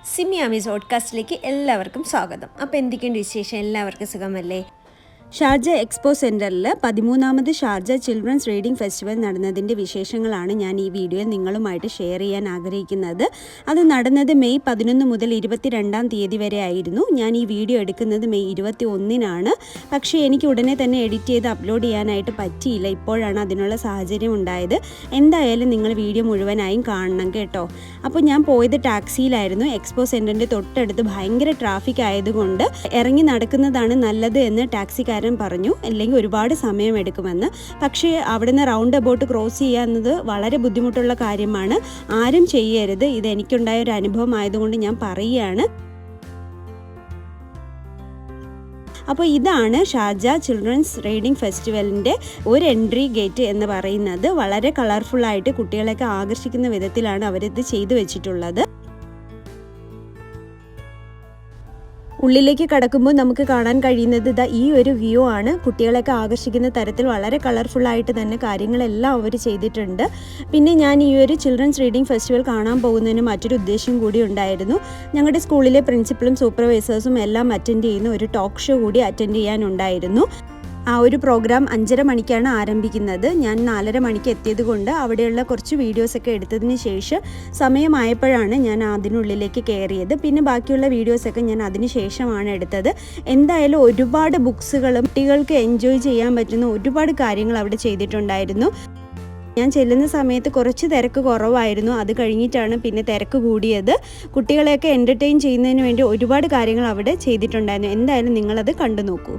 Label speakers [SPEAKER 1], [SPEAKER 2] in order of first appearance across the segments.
[SPEAKER 1] simiamisvodcast2022 എല്ലാവർക്കും സ്വാഗതം. അപ്പോൾ എന്തൊക്കെയുണ്ട് വിശേഷം? എല്ലാവർക്കും സുഖമല്ലേ?
[SPEAKER 2] ഷാർജ എക്സ്പോ സെൻറ്ററിൽ 13ാമത് ഷാർജ ചിൽഡ്രൻസ് റീഡിംഗ് ഫെസ്റ്റിവൽ നടന്നതിൻ്റെ വിശേഷങ്ങളാണ് ഞാൻ ഈ വീഡിയോയിൽ നിങ്ങളുമായിട്ട് ഷെയർ ചെയ്യാൻ ആഗ്രഹിക്കുന്നത്. അത് നടന്നത് മെയ് 11 മുതൽ 22 തീയതി വരെ ആയിരുന്നു. ഞാൻ ഈ വീഡിയോ എടുക്കുന്നത് മെയ് 21-നാണ്. പക്ഷേ എനിക്ക് ഉടനെ തന്നെ എഡിറ്റ് ചെയ്ത് അപ്ലോഡ് ചെയ്യാനായിട്ട് പറ്റിയില്ല. ഇപ്പോഴാണ് അതിനുള്ള സാഹചര്യം ഉണ്ടായത്. എന്തായാലും നിങ്ങൾ വീഡിയോ മുഴുവനായും കാണണം കേട്ടോ. അപ്പോൾ ഞാൻ പോയത് ടാക്സിയിലായിരുന്നു. എക്സ്പോ സെൻറ്ററിൻ്റെ തൊട്ടടുത്ത് ഭയങ്കര ട്രാഫിക് ആയതുകൊണ്ട് ഇറങ്ങി നടക്കുന്നതാണ് നല്ലത് എന്ന് ടാക്സിക്കാരൻ പറഞ്ഞു. അല്ലെങ്കിൽ ഒരുപാട് സമയമെടുക്കുമെന്ന്. പക്ഷേ അവിടുന്ന് റൗണ്ട് അബൌട്ട് ക്രോസ് ചെയ്യുക എന്നത് വളരെ ബുദ്ധിമുട്ടുള്ള കാര്യമാണ്. ആരും ചെയ്യരുത്. ഇത് എനിക്കുണ്ടായ ഒരു അനുഭവം ആയതുകൊണ്ട് ഞാൻ പറയുകയാണ്. അപ്പോൾ ഇതാണ് ഷാർജ ചിൽഡ്രൻസ് റീഡിംഗ് ഫെസ്റ്റിവലിൻ്റെ ഒരു എൻട്രി ഗേറ്റ് എന്ന് പറയുന്നത്. വളരെ കളർഫുള്ളായിട്ട് കുട്ടികളെയൊക്കെ ആകർഷിക്കുന്ന വിധത്തിലാണ് അവരിത് ചെയ്തു വെച്ചിട്ടുള്ളത്. ഉള്ളിലേക്ക് കടക്കുമ്പോൾ നമുക്ക് കാണാൻ കഴിയുന്നത് ഈ ഒരു വ്യൂ ആണ്. കുട്ടികളെയൊക്കെ ആകർഷിക്കുന്ന തരത്തിൽ വളരെ കളർഫുള്ളായിട്ട് തന്നെ കാര്യങ്ങളെല്ലാം അവർ ചെയ്തിട്ടുണ്ട്. പിന്നെ ഞാൻ ഈ ഒരു ചിൽഡ്രൻസ് റീഡിംഗ് ഫെസ്റ്റിവൽ കാണാൻ പോകുന്നതിന് മറ്റൊരു ഉദ്ദേശം കൂടി ഉണ്ടായിരുന്നു. ഞങ്ങളുടെ സ്കൂളിലെ പ്രിൻസിപ്പലും സൂപ്പർവൈസേഴ്സും എല്ലാം അറ്റൻഡ് ചെയ്യുന്ന ഒരു ടോക്ക് ഷോ കൂടി അറ്റൻഡ് ചെയ്യാനുണ്ടായിരുന്നു. ആ ഒരു പ്രോഗ്രാം 5:30 മണിക്കാണ് ആരംഭിക്കുന്നത്. ഞാൻ 4:30 മണിക്ക് എത്തിയത് കൊണ്ട് അവിടെയുള്ള കുറച്ച് വീഡിയോസൊക്കെ എടുത്തതിന് ശേഷം സമയമായപ്പോഴാണ് ഞാൻ അതിനുള്ളിലേക്ക് കയറിയത്. പിന്നെ ബാക്കിയുള്ള വീഡിയോസൊക്കെ ഞാൻ അതിന് ശേഷമാണ് എടുത്തത്. എന്തായാലും ഒരുപാട് ബുക്സുകളും കുട്ടികൾക്ക് എൻജോയ് ചെയ്യാൻ പറ്റുന്ന ഒരുപാട് കാര്യങ്ങൾ അവിടെ ചെയ്തിട്ടുണ്ടായിരുന്നു. ഞാൻ ചെല്ലുന്ന സമയത്ത് കുറച്ച് തിരക്ക് കുറവായിരുന്നു. അത് കഴിഞ്ഞിട്ടാണ് പിന്നെ തിരക്ക് കൂടിയത്. കുട്ടികളെയൊക്കെ എൻ്റർടൈൻ ചെയ്യുന്നതിന് വേണ്ടി ഒരുപാട് കാര്യങ്ങൾ അവിടെ ചെയ്തിട്ടുണ്ടായിരുന്നു. എന്തായാലും നിങ്ങളത് കണ്ടു നോക്കൂ.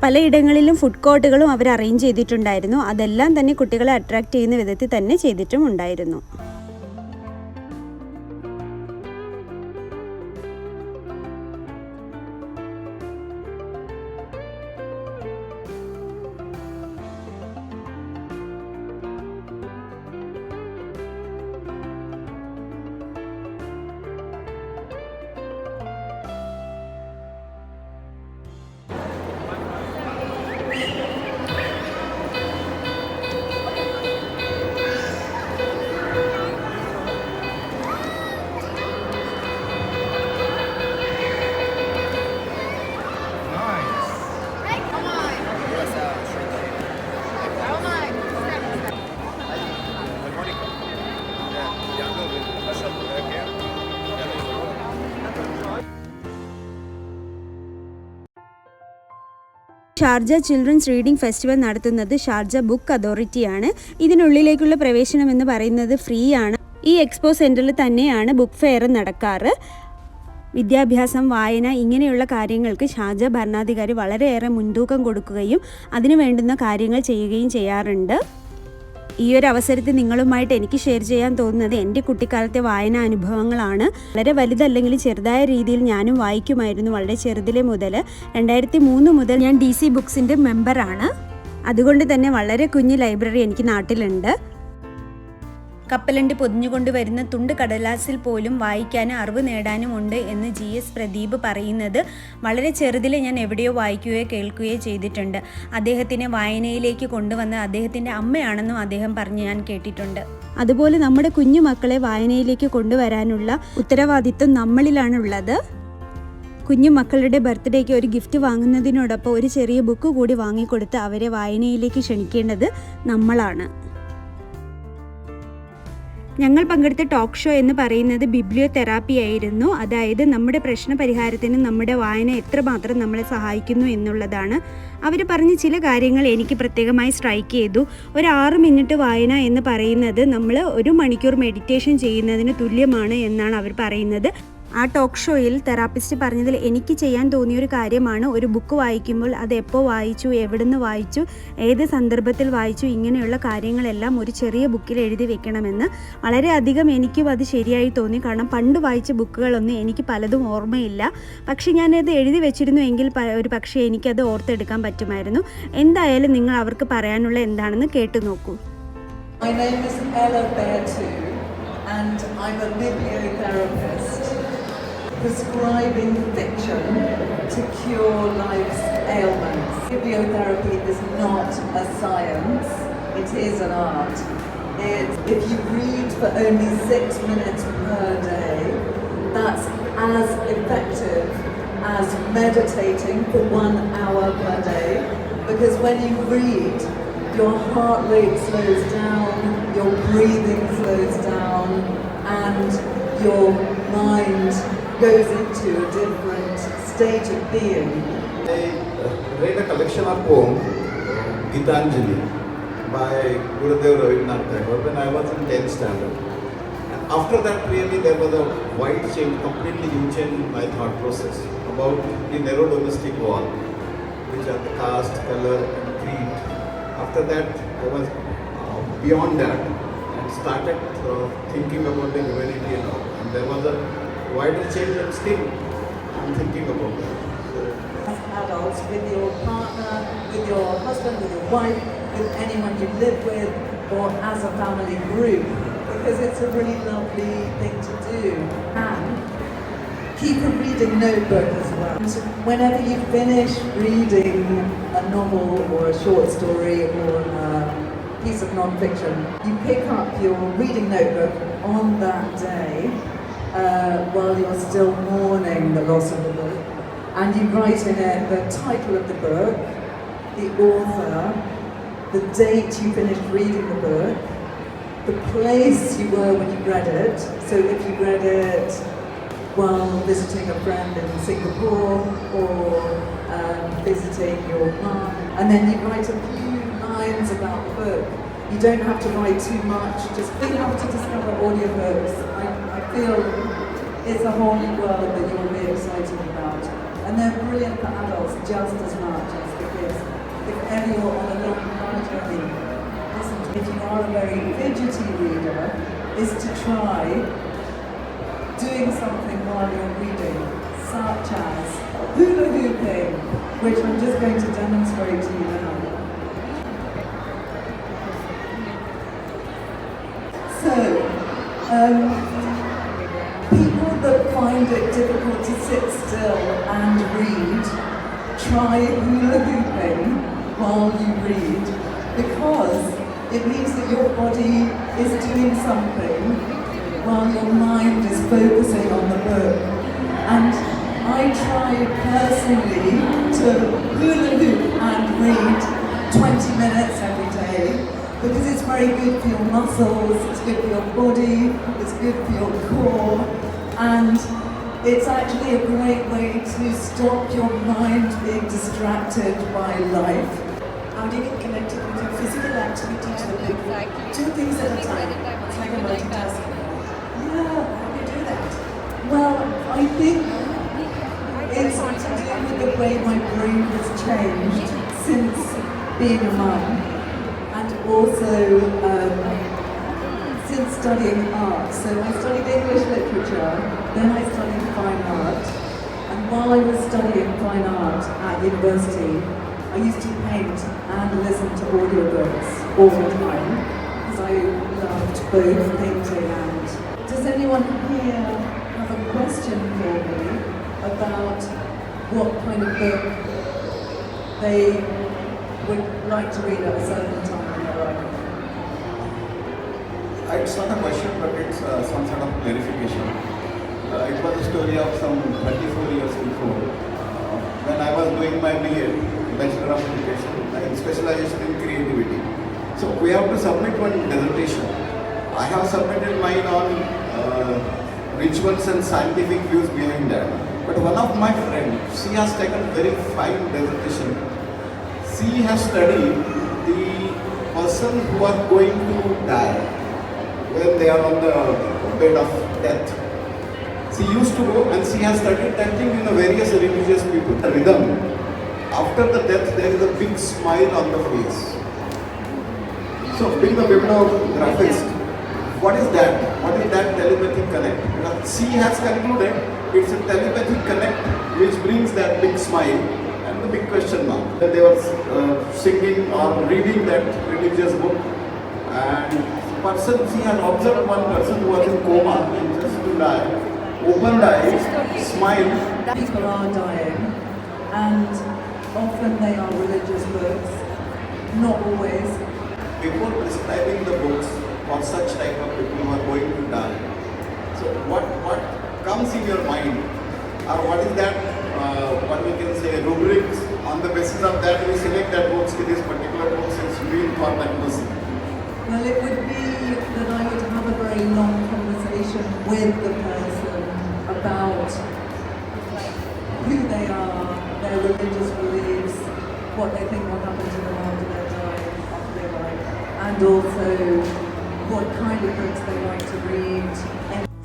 [SPEAKER 2] പലയിടങ്ങളിലും ഫുഡ് കോർട്ടുകളും അവർ അറേഞ്ച് ചെയ്തിട്ടുണ്ടായിരുന്നു. അതെല്ലാം തന്നെ കുട്ടികളെ അട്രാക്റ്റ് ചെയ്യുന്ന വിധത്തിൽ തന്നെ ചെയ്തിട്ടും ഉണ്ടായിരുന്നു. ഷാർജ ചിൽഡ്രൻസ് റീഡിംഗ് ഫെസ്റ്റിവൽ നടത്തുന്നത് ഷാർജ ബുക്ക് അതോറിറ്റിയാണ്. ഇതിനുള്ളിലേക്കുള്ള പ്രവേശനം എന്ന് പറയുന്നത് ഫ്രീ ആണ്. ഈ എക്സ്പോ സെൻറ്ററിൽ തന്നെയാണ് ബുക്ക് ഫെയർ നടക്കാറ്. വിദ്യാഭ്യാസം, വായന ഇങ്ങനെയുള്ള കാര്യങ്ങൾക്ക് ഷാർജ ഭരണാധികാരി വളരെയേറെ മുൻതൂക്കം കൊടുക്കുകയും അതിനു വേണ്ടുന്ന കാര്യങ്ങൾ ചെയ്യുകയും ചെയ്യാറുണ്ട്. ഈ ഒരു അവസരത്തിൽ നിങ്ങളുമായിട്ട് എനിക്ക് ഷെയർ ചെയ്യാൻ തോന്നുന്നത് എൻ്റെ കുട്ടിക്കാലത്തെ വായന അനുഭവങ്ങളാണ്. വളരെ വലുതല്ലെങ്കിലും ചെറുതായ രീതിയിൽ ഞാനും വായിക്കുമായിരുന്നു. വളരെ ചെറുതിലെ മുതൽ 2003 മുതൽ ഞാൻ DC ബുക്സിൻ്റെ മെമ്പറാണ്. അതുകൊണ്ട് തന്നെ വളരെ കുഞ്ഞു ലൈബ്രറി എനിക്ക് നാട്ടിലുണ്ട്. കപ്പലണ്ടി പൊതിഞ്ഞുകൊണ്ട് വരുന്ന തുണ്ട് കടലാസിൽ പോലും വായിക്കാനും അറിവ് നേടാനും ഉണ്ട് എന്ന് GS പ്രദീപ് പറയുന്നത് വളരെ ചെറുതിലെ ഞാൻ എവിടെയോ വായിക്കുകയോ കേൾക്കുകയോ ചെയ്തിട്ടുണ്ട്. അദ്ദേഹത്തിനെ വായനയിലേക്ക് കൊണ്ടുവന്ന് അദ്ദേഹത്തിൻ്റെ അമ്മയാണെന്നും അദ്ദേഹം പറഞ്ഞ് ഞാൻ കേട്ടിട്ടുണ്ട്. അതുപോലെ നമ്മുടെ കുഞ്ഞു മക്കളെ വായനയിലേക്ക് കൊണ്ടുവരാനുള്ള ഉത്തരവാദിത്വം നമ്മളിലാണുള്ളത്. കുഞ്ഞു മക്കളുടെ ബർത്ത്ഡേക്ക് ഒരു ഗിഫ്റ്റ് വാങ്ങുന്നതിനോടൊപ്പം ഒരു ചെറിയ ബുക്ക് കൂടി വാങ്ങിക്കൊടുത്ത് അവരെ വായനയിലേക്ക് ക്ഷണിക്കേണ്ടത് നമ്മളാണ്. ഞങ്ങൾ പങ്കെടുത്ത ടോക്ക് ഷോ എന്ന് പറയുന്നത് ബിബ്ലിയോ തെറാപ്പി ആയിരുന്നു. അതായത് നമ്മുടെ പ്രശ്ന പരിഹാരത്തിന് നമ്മുടെ വായന എത്രമാത്രം നമ്മളെ സഹായിക്കുന്നു എന്നുള്ളതാണ്. അവർ പറഞ്ഞ ചില കാര്യങ്ങൾ എനിക്ക് പ്രത്യേകമായി സ്ട്രൈക്ക് ചെയ്തു. ഒരു 6 മിനിറ്റ് വായന എന്ന് പറയുന്നത് നമ്മൾ 1 മണിക്കൂർ മെഡിറ്റേഷൻ ചെയ്യുന്നതിന് തുല്യമാണ് എന്നാണ് അവർ പറയുന്നത്. ആ ടോക്ക് ഷോയിൽ തെറാപ്പിസ്റ്റ് പറഞ്ഞതിൽ എനിക്ക് ചെയ്യാൻ തോന്നിയൊരു കാര്യമാണ് ഒരു ബുക്ക് വായിക്കുമ്പോൾ അത് എപ്പോൾ വായിച്ചു, എവിടുന്ന് വായിച്ചു, ഏത് സന്ദർഭത്തിൽ വായിച്ചു, ഇങ്ങനെയുള്ള കാര്യങ്ങളെല്ലാം ഒരു ചെറിയ ബുക്കിൽ എഴുതി വെക്കണമെന്ന്. വളരെയധികം എനിക്കും അത് ശരിയായി തോന്നി. കാരണം പണ്ട് വായിച്ച ബുക്കുകളൊന്നും എനിക്ക് പലതും ഓർമ്മയില്ല. പക്ഷേ ഞാനത് എഴുതി വെച്ചിരുന്നു എങ്കിൽ ഒരു പക്ഷേ എനിക്കത് ഓർത്തെടുക്കാൻ പറ്റുമായിരുന്നു. എന്തായാലും നിങ്ങൾ അവർക്ക് പറയാനുള്ള എന്താണെന്ന് കേട്ടു നോക്കൂ.
[SPEAKER 3] My name is Ella Beartu, and I'm a bibliotherapist, prescribing fiction to cure life's ailments. Bibliotherapy is not a science, it is an art. If you read for only 6 minutes per day, that's as effective as meditating for 1 hour per day, because when you read, your heart rate slows down, your breathing slows down, and your mind goes into a different state of being.
[SPEAKER 4] I read a collection of poems, Gitanjali, by Gurudev Rabindranath Tagore when I was in 10th standard. After that, really, there was a wide change, completely new change in my thought process about the narrow domestic wall, which are the caste, color, and creed. After that, I was beyond that and started thinking about the humanity and all. And there was a wider change, and still I'm thinking about that.
[SPEAKER 3] As adults, with your partner, with your husband, with your wife, with anyone you live with, or as a family group, because it's a really lovely thing to do. And keep a reading notebook as well. And whenever you finish reading a novel or a short story or a piece of non-fiction, you pick up your reading notebook on that day while you're still mourning the loss of the book, and you write in it the title of the book, the author, the date you finished reading the book, the place you were when you read it. So if you read it while visiting a friend in Singapore or visiting your mum, and then you write a few lines about the book. You don't have to write too much, just enough to discover audiobooks. I feel it's a whole new world that you'll be excited about. And they're brilliant for adults just as much as for kids. If ever you're on a long journey, listen to, if you are a very fidgety reader, is to try doing something while you're reading, such as hula hooping, which I'm just going to demonstrate to you now. So, people that find it difficult to sit still and read, try hula hooping while you read, because it means that your body is doing something while your mind is focusing on the book. And I try personally to hula hoop and read 20 minutes every day, because it's very good for your muscles, it's good for your body, it's good for your core, and it's actually a great way to stop your mind being distracted by life. How do you get connected with your physical activity to the book? Two things at a time. It's like a multitasking. Yeah, how do you do that? Well, I think it's to do with the way my brain has changed since being a mum, and also since studying art. So I studied English literature, then I studied fine art, and while I was studying fine art at university, I used to paint and listen to audiobooks all the time, because I loved both painting and... Does anyone here have a question for me about what kind of book they would like to read at a certain time in their life?
[SPEAKER 4] It's not a question, but it's some sort of clarification. It was a story of some 34 years before. When I was doing my BA, Bachelor of Education, in specialization in creativity. So we have to submit one dissertation. I have submitted mine on rituals and scientific views behind that. But one of my friends, she has taken very fine dissertation. She has studied the person who are going to die when they are on the bed of death. She used to go and she has studied that thing in the various religious people. The rhythm. After the death, there is a big smile on the face. So, being a bibliographist, what is that? What is that telepathic connect? She has concluded it's a telepathic connect which brings that big smile and the big question mark. They were singing or reading that religious book, and person, she has observed one person who was in coma and just to die, opened eyes, smiled.
[SPEAKER 3] People are dying, and often they are religious books, not always.
[SPEAKER 4] Before prescribing the books for such type of people who are going to die, so what comes in your mind, or what is that, what we can say, rubrics, on the basis of that we select that books, this particular books is mean for that person?
[SPEAKER 3] Well, it would be that I would have a very long conversation with the person about who they are, their religious beliefs, what they think will happen to them after they die, and also what kind of books they like to read.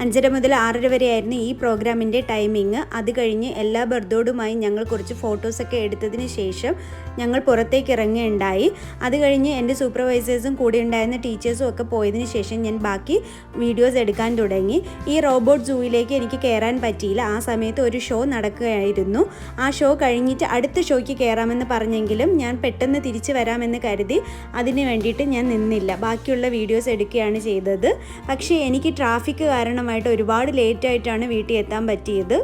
[SPEAKER 2] 5:30 മുതൽ 6:30 വരെയായിരുന്നു ഈ പ്രോഗ്രാമിൻ്റെ timing. അത് കഴിഞ്ഞ് എല്ലാ ബർത്തോടുമായി ഞങ്ങൾ കുറച്ച് ഫോട്ടോസൊക്കെ എടുത്തതിന് ശേഷം ഞങ്ങൾ പുറത്തേക്ക് ഇറങ്ങുകയുണ്ടായി. അത് കഴിഞ്ഞ് എൻ്റെ സൂപ്പർവൈസേഴ്സും കൂടെ ഉണ്ടായിരുന്ന ടീച്ചേഴ്സും ഒക്കെ പോയതിന് ശേഷം ഞാൻ ബാക്കി വീഡിയോസ് എടുക്കാൻ തുടങ്ങി. ഈ റോബോട്ട് സൂയിലേക്ക് എനിക്ക് കയറാൻ പറ്റിയില്ല. ആ സമയത്ത് ഒരു ഷോ നടക്കുകയായിരുന്നു. ആ ഷോ കഴിഞ്ഞിട്ട് അടുത്ത ഷോയ്ക്ക് കയറാമെന്ന് പറഞ്ഞെങ്കിലും ഞാൻ പെട്ടെന്ന് തിരിച്ചു വരാമെന്ന് കരുതി അതിന് വേണ്ടിയിട്ട് ഞാൻ നിന്നില്ല. ബാക്കിയുള്ള വീഡിയോസ് എടുക്കുകയാണ് ചെയ്തത്. പക്ഷേ എനിക്ക് ട്രാഫിക് കാരണം ഒരുപാട് ലേറ്റായിട്ടാണ് വീട്ടിൽ എത്താൻ പറ്റിയത്.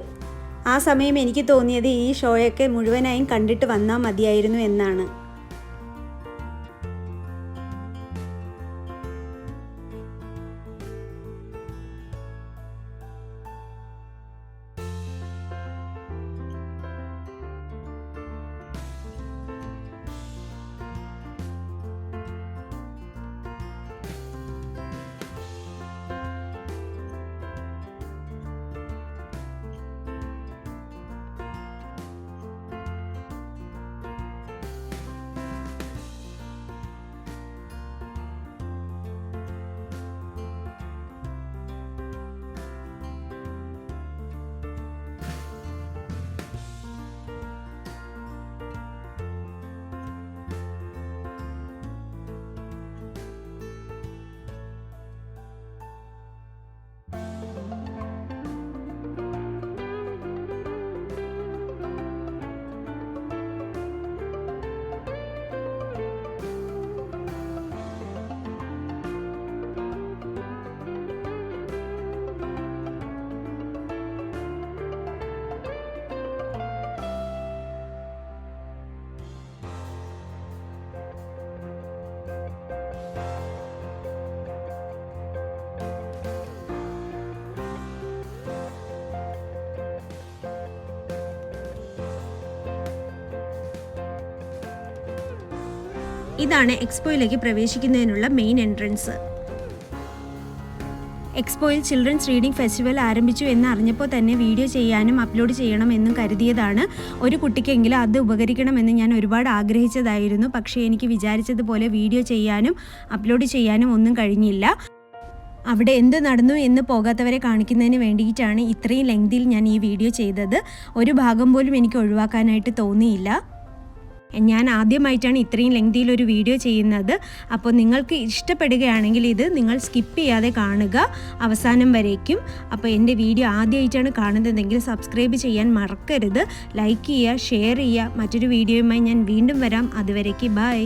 [SPEAKER 2] ആ സമയം എനിക്ക് തോന്നിയത് ഈ ഷോയൊക്കെ മുഴുവനായും കണ്ടിട്ട് വന്നാൽ മതിയായിരുന്നു എന്നാണ്. ഇതാണ് എക്സ്പോയിലേക്ക് പ്രവേശിക്കുന്നതിനുള്ള മെയിൻ എൻട്രൻസ്. എക്സ്പോയിൽ ചിൽഡ്രൻസ് റീഡിംഗ് ഫെസ്റ്റിവൽ ആരംഭിച്ചു എന്ന് അറിഞ്ഞപ്പോൾ തന്നെ വീഡിയോ ചെയ്യാനും അപ്ലോഡ് ചെയ്യണമെന്നും കരുതിയതാണ്. ഒരു കുട്ടിക്കെങ്കിലും അത് ഉപകരിക്കണമെന്ന് ഞാൻ ഒരുപാട് ആഗ്രഹിച്ചതായിരുന്നു. പക്ഷേ എനിക്ക് വിചാരിച്ചതുപോലെ വീഡിയോ ചെയ്യാനും അപ്ലോഡ് ചെയ്യാനും ഒന്നും കഴിഞ്ഞില്ല. അവിടെ എന്ത് നടന്നു എന്ന് പോകാത്തവരെ കാണിക്കുന്നതിന് വേണ്ടിയിട്ടാണ് ഇത്രയും ലെങ്തിൽ ഞാൻ ഈ വീഡിയോ ചെയ്തത്. ഒരു ഭാഗം പോലും എനിക്ക് ഒഴിവാക്കാനായിട്ട് തോന്നിയില്ല. ഞാൻ ആദ്യമായിട്ടാണ് ഇത്രയും ലെങ്തിയിലൊരു വീഡിയോ ചെയ്യുന്നത്. അപ്പോൾ നിങ്ങൾക്ക് ഇഷ്ടപ്പെടുകയാണെങ്കിൽ ഇത് നിങ്ങൾ സ്കിപ്പ് ചെയ്യാതെ കാണുക അവസാനം വരേക്കും. അപ്പോൾ എൻ്റെ വീഡിയോ ആദ്യമായിട്ടാണ് കാണുന്നതെങ്കിൽ സബ്സ്ക്രൈബ് ചെയ്യാൻ മറക്കരുത്. ലൈക്ക് ചെയ്യുക, ഷെയർ ചെയ്യുക. മറ്റൊരു വീഡിയോയുമായി ഞാൻ വീണ്ടും വരാം. അതുവരേക്ക് ബൈ.